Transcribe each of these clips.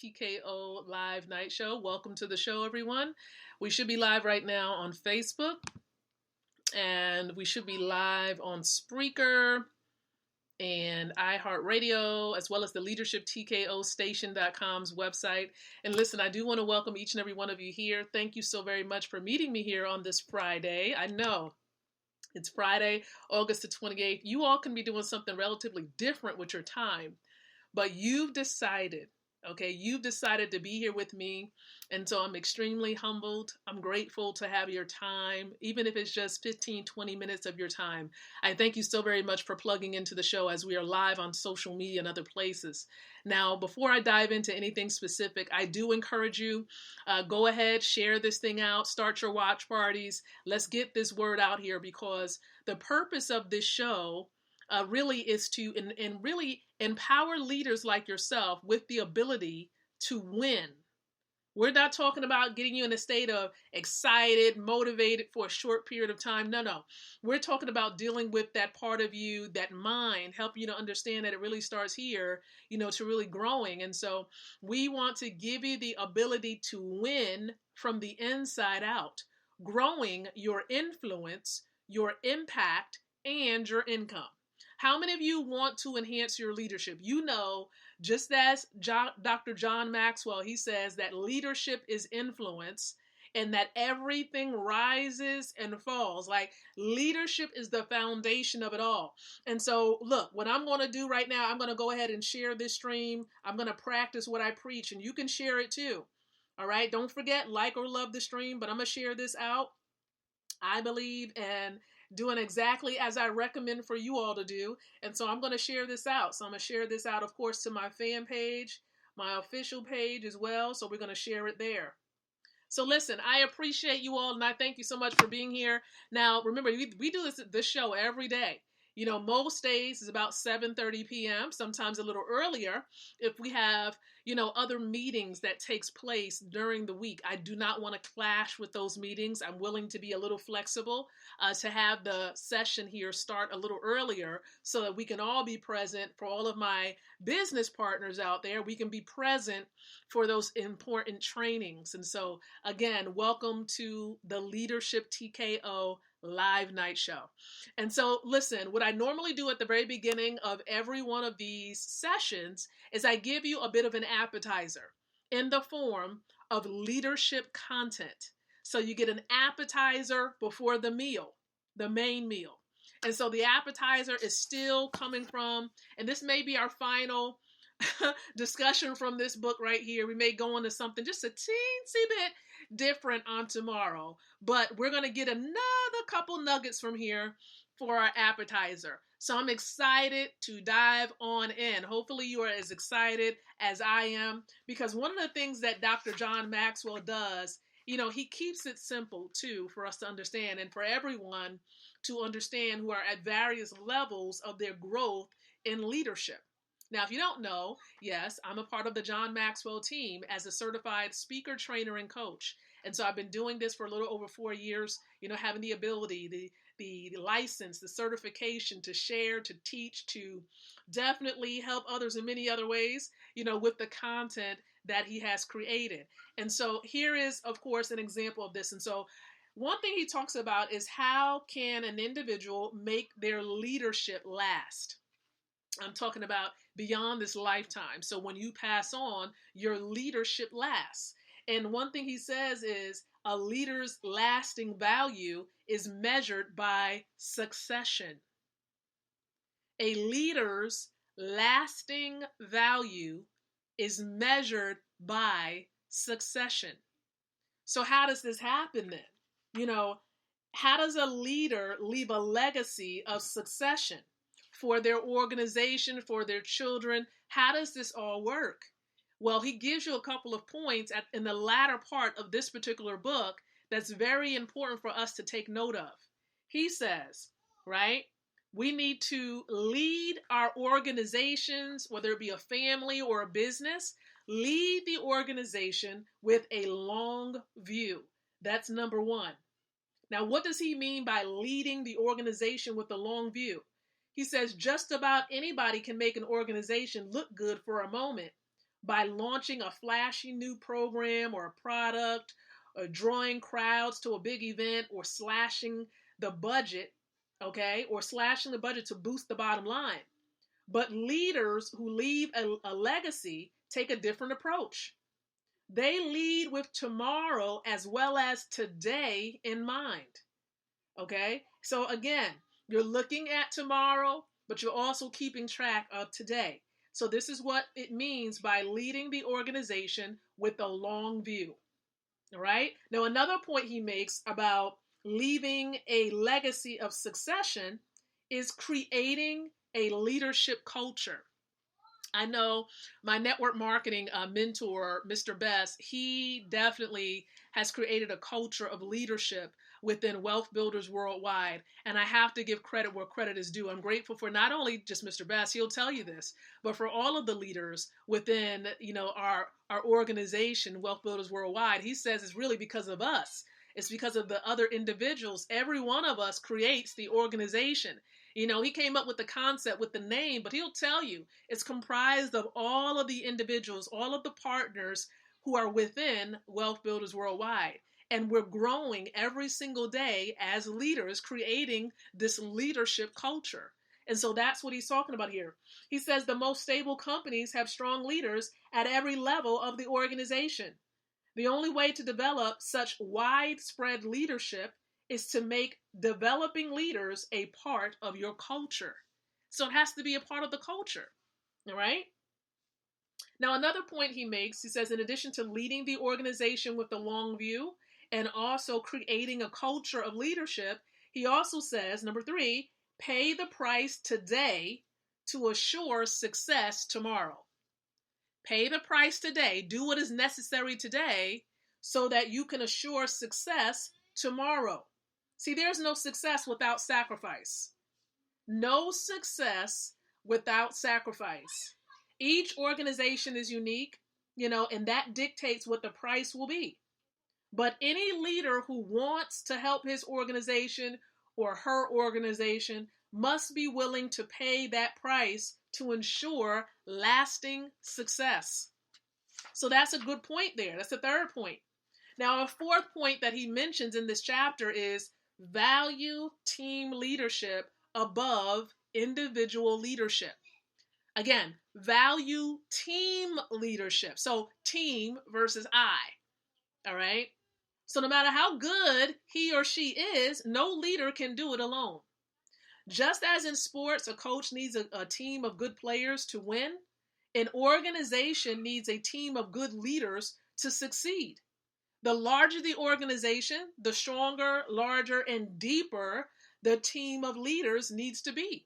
TKO Live Night Show. Welcome to the show, everyone. We should be live right now on Facebook, and we should be live on Spreaker and iHeartRadio, as well as the leadershiptkostation.com's website. And listen, I do want to welcome each and every one of you here. Thank you so very much for meeting me here on this Friday. I know it's Friday, August the 28th. You all can be doing something relatively different with your time, but you've decided to be here with me. And so I'm extremely humbled. I'm grateful to have your time, even if it's just 15, 20 minutes of your time. I thank you so very much for plugging into the show as we are live on social media and other places. Now, before I dive into anything specific, I do encourage you, go ahead, share this thing out, start your watch parties. Let's get this word out here, because the purpose of this show really is to and really empower leaders like yourself with the ability to win. We're not talking about getting you in a state of excited, motivated for a short period of time. No. We're talking about dealing with that part of you, that mind, help you to understand that it really starts here, to really growing. And so we want to give you the ability to win from the inside out, growing your influence, your impact, and your income. How many of you want to enhance your leadership? Just as Dr. John Maxwell, he says that leadership is influence and that everything rises and falls. Like, leadership is the foundation of it all. And so, look, what I'm going to do right now, I'm going to go ahead and share this stream. I'm going to practice what I preach, and you can share it too. All right? Don't forget, like or love the stream, but I'm going to share this out. I believe in doing exactly as I recommend for you all to do. And so I'm going to share this out. So I'm going to share this out, of course, to my fan page, my official page as well. So we're going to share it there. So listen, I appreciate you all, and I thank you so much for being here. Now, remember, we do this show every day. Most days is about 7:30 p.m., sometimes a little earlier if we have, other meetings that takes place during the week. I do not want to clash with those meetings. I'm willing to be a little flexible to have the session here start a little earlier so that we can all be present. For all of my business partners out there, we can be present for those important trainings. And so, again, welcome to the Leadership TKO Live Night Show. And so, listen, what I normally do at the very beginning of every one of these sessions is I give you a bit of an appetizer in the form of leadership content. So you get an appetizer before the meal, the main meal. And so the appetizer is still coming from, and this may be our final discussion from this book right here. We may go into something just a teensy bit different on tomorrow, but we're going to get another couple nuggets from here for our appetizer. So I'm excited to dive on in. Hopefully you are as excited as I am, because one of the things that Dr. John Maxwell does, he keeps it simple too for us to understand, and for everyone to understand who are at various levels of their growth in leadership. Now, if you don't know, yes, I'm a part of the John Maxwell team as a certified speaker, trainer, and coach. And so I've been doing this for a little over 4 years, having the ability, the license, the certification to share, to teach, to definitely help others in many other ways, with the content that he has created. And so here is, of course, an example of this. And so one thing he talks about is how can an individual make their leadership last? I'm talking about beyond this lifetime. So when you pass on, your leadership lasts. And one thing he says is a leader's lasting value is measured by succession. A leader's lasting value is measured by succession. So how does this happen then? How does a leader leave a legacy of succession for their organization, for their children? How does this all work? Well, he gives you a couple of points in the latter part of this particular book that's very important for us to take note of. He says, right, we need to lead our organizations, whether it be a family or a business, lead the organization with a long view. That's number one. Now, what does he mean by leading the organization with a long view? He says just about anybody can make an organization look good for a moment, by launching a flashy new program or a product, or drawing crowds to a big event, or slashing the budget, okay, or slashing the budget to boost the bottom line. But leaders who leave a legacy take a different approach. They lead with tomorrow as well as today in mind. Okay? So again, you're looking at tomorrow, but you're also keeping track of today. So this is what it means by leading the organization with a long view. All right? Now, another point he makes about leaving a legacy of succession is creating a leadership culture. I know my network marketing mentor, Mr. Best, he definitely has created a culture of leadership within Wealth Builders Worldwide. And I have to give credit where credit is due. I'm grateful for not only just Mr. Best, he'll tell you this, but for all of the leaders within, our organization, Wealth Builders Worldwide. He says it's really because of us. It's because of the other individuals. Every one of us creates the organization. He came up with the concept with the name, but he'll tell you it's comprised of all of the individuals, all of the partners who are within Wealth Builders Worldwide. And we're growing every single day as leaders, creating this leadership culture. And so that's what he's talking about here. He says the most stable companies have strong leaders at every level of the organization. The only way to develop such widespread leadership is to make developing leaders a part of your culture. So it has to be a part of the culture. All right? Now, another point he makes, he says, in addition to leading the organization with the long view and also creating a culture of leadership, he also says, number 3, pay the price today to assure success tomorrow. Pay the price today. Do what is necessary today so that you can assure success tomorrow. See, there's no success without sacrifice. No success without sacrifice. Each organization is unique, and that dictates what the price will be. But any leader who wants to help his organization or her organization must be willing to pay that price to ensure lasting success. So that's a good point there. That's the third point. Now, a fourth point that he mentions in this chapter is value team leadership above individual leadership. Again, value team leadership. So team versus I. All right? So no matter how good he or she is, no leader can do it alone. Just as in sports, a coach needs a team of good players to win, an organization needs a team of good leaders to succeed. The larger the organization, the stronger, larger, and deeper the team of leaders needs to be.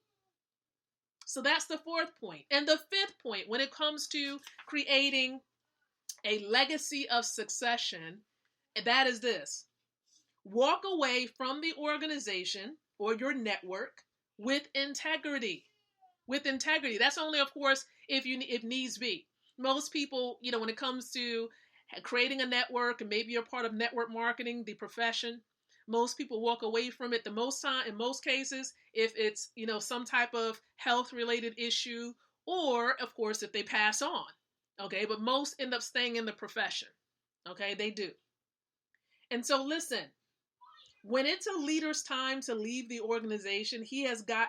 So that's the fourth point. And the fifth point, when it comes to creating a legacy of succession, that is this. Walk away from the organization or your network with integrity. With integrity. That's only, of course, if needs be. Most people, when it comes to creating a network, and maybe you're part of network marketing, the profession, most people walk away from it in most cases, if it's, some type of health related issue, or of course, if they pass on. Okay. But most end up staying in the profession. Okay. They do. And so listen, when it's a leader's time to leave the organization, he has got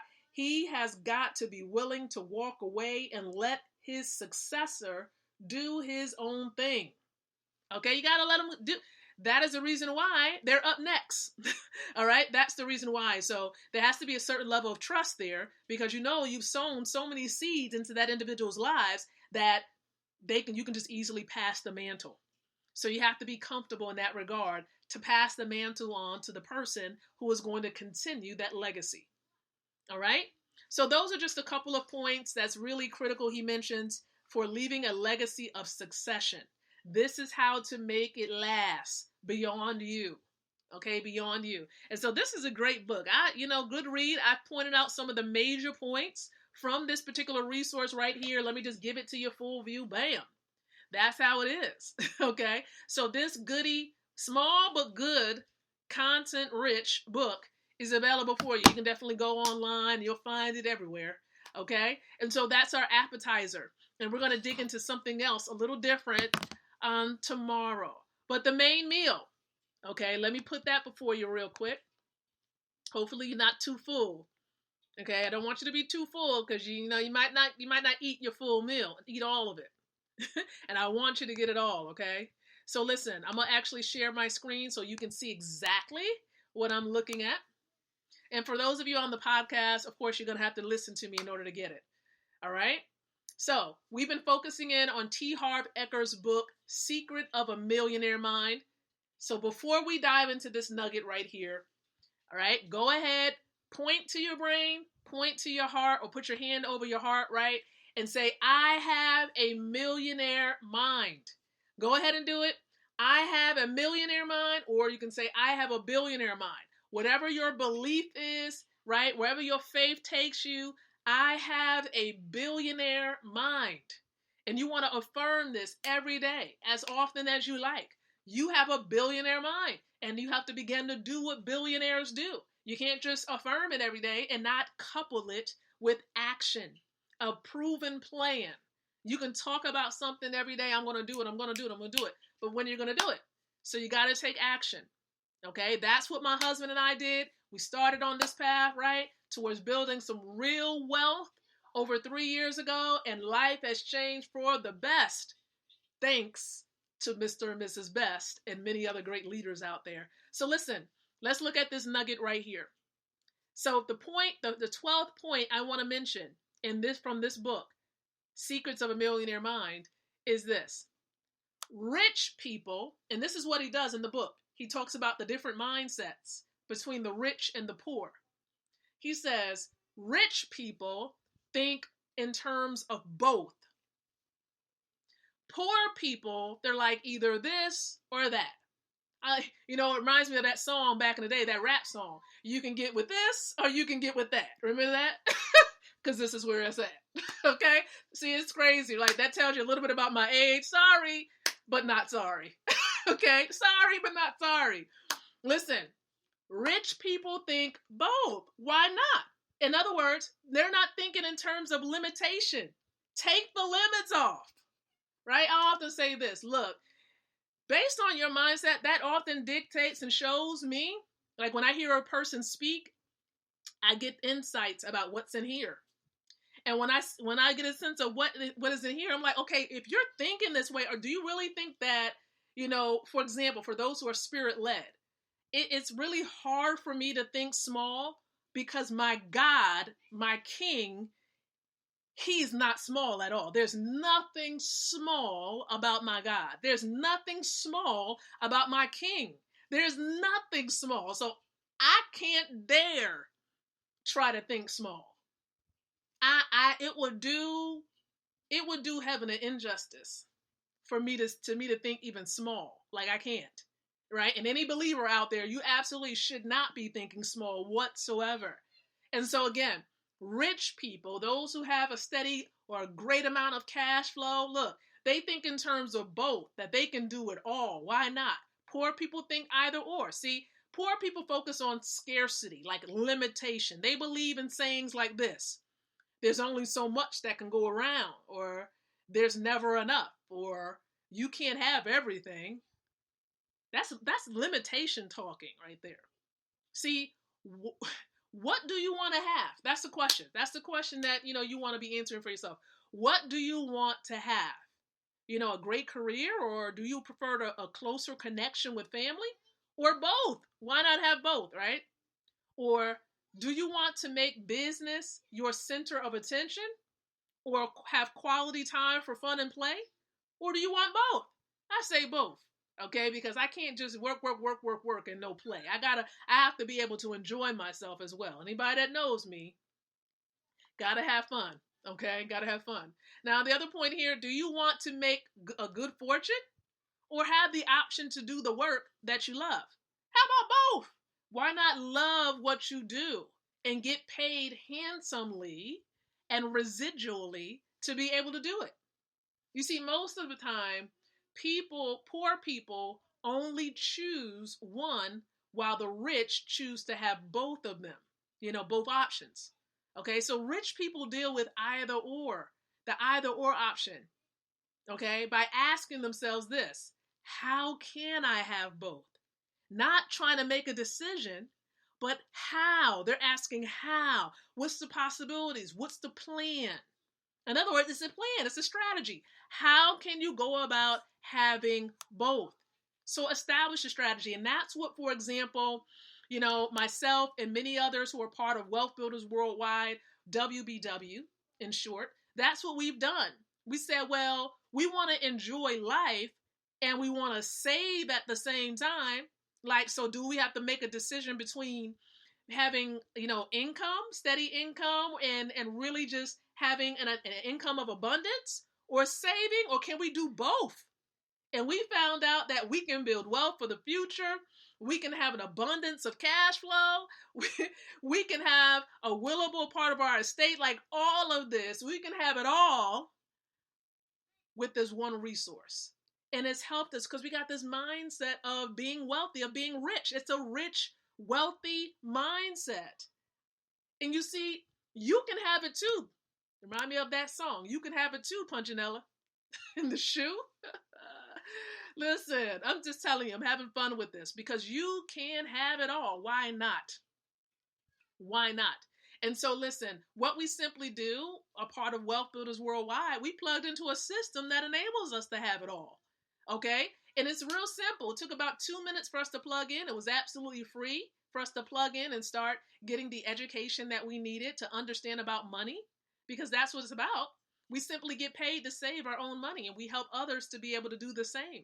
to be willing to walk away and let his successor do his own thing. Okay, you got to let him do. That is the reason why they're up next. All right, that's the reason why. So there has to be a certain level of trust there, because you've sown so many seeds into that individual's lives that you can just easily pass the mantle. So you have to be comfortable in that regard to pass the mantle on to the person who is going to continue that legacy. All right. So those are just a couple of points that's really critical. He mentions for leaving a legacy of succession. This is how to make it last beyond you. Okay, beyond you. And so this is a great book. Good read. I've pointed out some of the major points from this particular resource right here. Let me just give it to you full view. Bam. That's how it is. Okay. So this goody, small but good, content-rich book is available for you. You can definitely go online. You'll find it everywhere. Okay. And so that's our appetizer. And we're going to dig into something else a little different tomorrow. But the main meal, okay, let me put that before you real quick. Hopefully you're not too full. Okay, I don't want you to be too full because you might not eat your full meal, eat all of it. And I want you to get it all, okay? So listen, I'm gonna actually share my screen so you can see exactly what I'm looking at. And for those of you on the podcast, of course, you're gonna have to listen to me in order to get it. All right? So we've been focusing in on T. Harv Eker's book, Secret of a Millionaire Mind. So before we dive into this nugget right here, all right, go ahead, point to your brain, point to your heart, or put your hand over your heart, right? And say, I have a millionaire mind. Go ahead and do it. I have a millionaire mind, or you can say, I have a billionaire mind. Whatever your belief is, right? Wherever your faith takes you, I have a billionaire mind. And you want to affirm this every day, as often as you like. You have a billionaire mind, and you have to begin to do what billionaires do. You can't just affirm it every day and not couple it with action, a proven plan. You can talk about something every day. I'm going to do it. I'm going to do it. I'm going to do it. But when are you going to do it? So you got to take action. Okay, that's what my husband and I did. We started on this path, right, towards building some real wealth over 3 years ago, and life has changed for the best, thanks to Mr. and Mrs. Best and many other great leaders out there. So listen, let's look at this nugget right here. So the 12th point I want to mention from this book, Secrets of a Millionaire Mind, is this. Rich people, and this is what he does in the book. He talks about the different mindsets between the rich and the poor. He says, rich people think in terms of both. Poor people, they're like either this or that. It reminds me of that song back in the day, that rap song. You can get with this or you can get with that. Remember that? Because this is where it's at. Okay? See, it's crazy. Like, that tells you a little bit about my age. Sorry, but not sorry. Okay? Sorry, but not sorry. Listen, rich people think both. Why not? In other words, they're not thinking in terms of limitation. Take the limits off. Right? I often say this. Look, based on your mindset, that often dictates and shows me, like when I hear a person speak, I get insights about what's in here. And when I get a sense of what is in here, I'm like, okay, if you're thinking this way, or do you really think that, for example, for those who are spirit-led, it's really hard for me to think small because my God, my King, He's not small at all. There's nothing small about my God. There's nothing small about my King. There's nothing small. So I can't dare try to think small. It would do heaven an injustice for me to think even small. Like, I can't. Right? And any believer out there, you absolutely should not be thinking small whatsoever. And so again, rich people, those who have a steady or a great amount of cash flow, look, they think in terms of both, that they can do it all. Why not? Poor people think either or. See, poor people focus on scarcity, like limitation. They believe in sayings like this: there's only so much that can go around, or there's never enough, or you can't have everything. That's limitation talking right there. See, what do you want to have? That's the question. That's the question that, you want to be answering for yourself. What do you want to have? A great career, or do you prefer a closer connection with family, or both? Why not have both, right? Or do you want to make business your center of attention, or have quality time for fun and play? Or do you want both? I say both. Okay, because I can't just work and no play. I have to be able to enjoy myself as well. Anybody that knows me, gotta have fun. Okay, gotta have fun. Now, the other point here, do you want to make a good fortune, or have the option to do the work that you love? How about both? Why not love what you do and get paid handsomely and residually to be able to do it? You see, most of the time, poor people only choose one, while the rich choose to have both of them, both options. Okay, so rich people deal with either or. the either or option, okay, by asking themselves this: how can I have both? Not trying to make a decision, but how. They're asking how. What's the possibilities? What's the plan? In other words, it's a plan, it's a strategy. How can you go about having both? So establish a strategy. And that's what, for example, myself and many others who are part of Wealth Builders Worldwide, WBW in short, that's what we've done. We said, well, we want to enjoy life and we want to save at the same time. Like, so do we have to make a decision between having, income, steady income, and really just having an income of abundance, or saving, or can we do both? And we found out that we can build wealth for the future. We can have an abundance of cash flow. We can have a willable part of our estate, like all of this. We can have it all with this one resource. And it's helped us because we got this mindset of being wealthy, of being rich. It's a rich, wealthy mindset. And you see, you can have it too. Remind me of that song. You can have it too, Punchinella. In the shoe. Listen, I'm just telling you, I'm having fun with this because you can have it all. Why not? Why not? And so listen, what we simply do, a part of Wealth Builders Worldwide, we plugged into a system that enables us to have it all. Okay? And it's real simple. It took about 2 minutes for us to plug in. It was absolutely free for us to plug in and start getting the education that we needed to understand about money, because that's what it's about. We simply get paid to save our own money, and we help others to be able to do the same.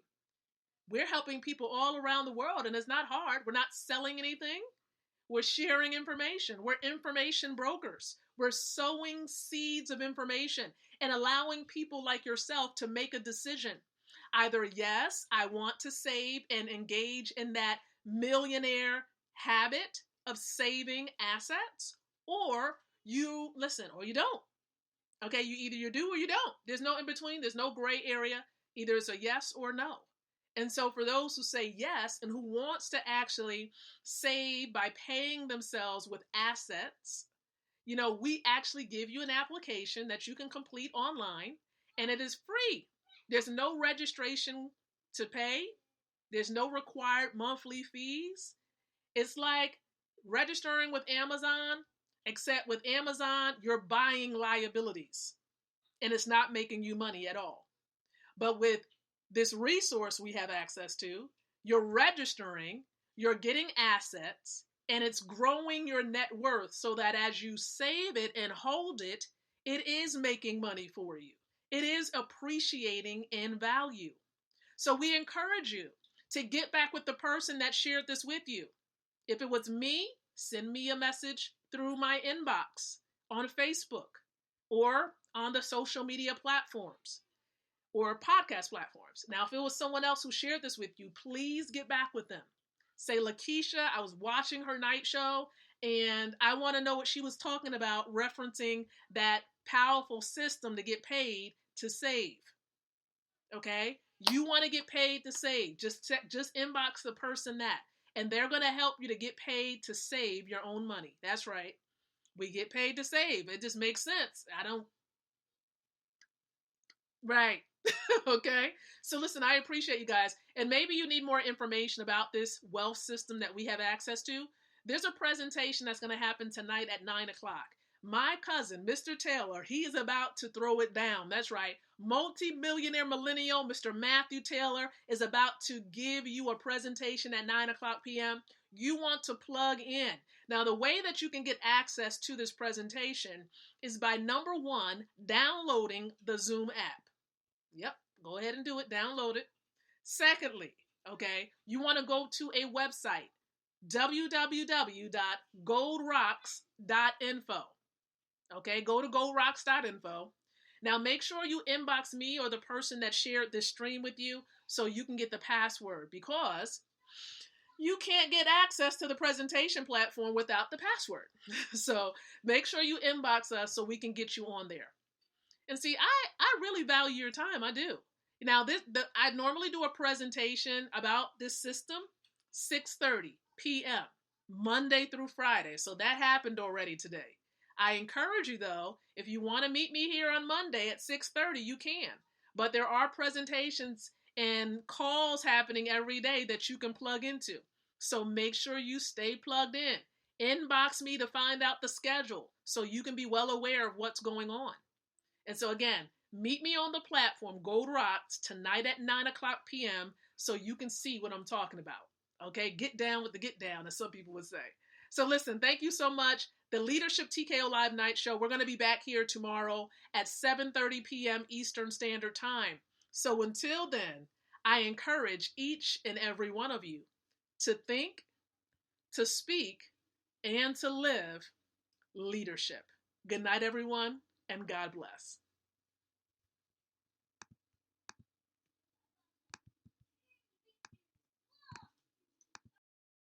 We're helping people all around the world, and it's not hard. We're not selling anything. We're sharing information. We're information brokers. We're sowing seeds of information and allowing people like yourself to make a decision. Either, yes, I want to save and engage in that millionaire habit of saving assets, or you listen, or you don't. Okay, you do or you don't. There's no in between. There's no gray area. Either it's a yes or no. And so for those who say yes and who wants to actually save by paying themselves with assets, we actually give you an application that you can complete online, and it is free. There's no registration to pay. There's no required monthly fees. It's like registering with Amazon, except with Amazon, you're buying liabilities and it's not making you money at all. But with this resource we have access to, you're registering, you're getting assets, and it's growing your net worth so that as you save it and hold it, it is making money for you. It is appreciating in value. So we encourage you to get back with the person that shared this with you. If it was me, send me a message through my inbox on Facebook or on the social media platforms or podcast platforms. Now, if it was someone else who shared this with you, please get back with them. Say, Lakeisha, I was watching her night show and I want to know what she was talking about, referencing that powerful system to get paid to save. Okay? You want to get paid to save. Just inbox the person that, and they're going to help you to get paid to save your own money. That's right. We get paid to save. It just makes sense. Right. Okay. So listen, I appreciate you guys. And maybe you need more information about this wealth system that we have access to. There's a presentation that's going to happen tonight at 9:00. My cousin, Mr. Taylor, he is about to throw it down. That's right. Multi-millionaire millennial, Mr. Matthew Taylor, is about to give you a presentation at 9:00 p.m. You want to plug in. Now, the way that you can get access to this presentation is by, number one, downloading the Zoom app. Yep, go ahead and do it. Download it. Secondly, okay, you want to go to a website, www.goldrocks.info. Okay, go to goldrocks.info. Now, make sure you inbox me or the person that shared this stream with you so you can get the password, because you can't get access to the presentation platform without the password. So make sure you inbox us so we can get you on there. And see, I really value your time. I do. Now, I normally do a presentation about this system 6:30 p.m. Monday through Friday. So that happened already today. I encourage you, though, if you want to meet me here on Monday at 6:30, you can. But there are presentations and calls happening every day that you can plug into. So make sure you stay plugged in. Inbox me to find out the schedule so you can be well aware of what's going on. And so again, meet me on the platform Gold Rocks tonight at 9 o'clock p.m. so you can see what I'm talking about. Okay, get down with the get down, as some people would say. So listen, thank you so much. The Leadership TKO Live Night Show, we're going to be back here tomorrow at 7:30 p.m. Eastern Standard Time. So until then, I encourage each and every one of you to think, to speak, and to live leadership. Good night, everyone, and God bless.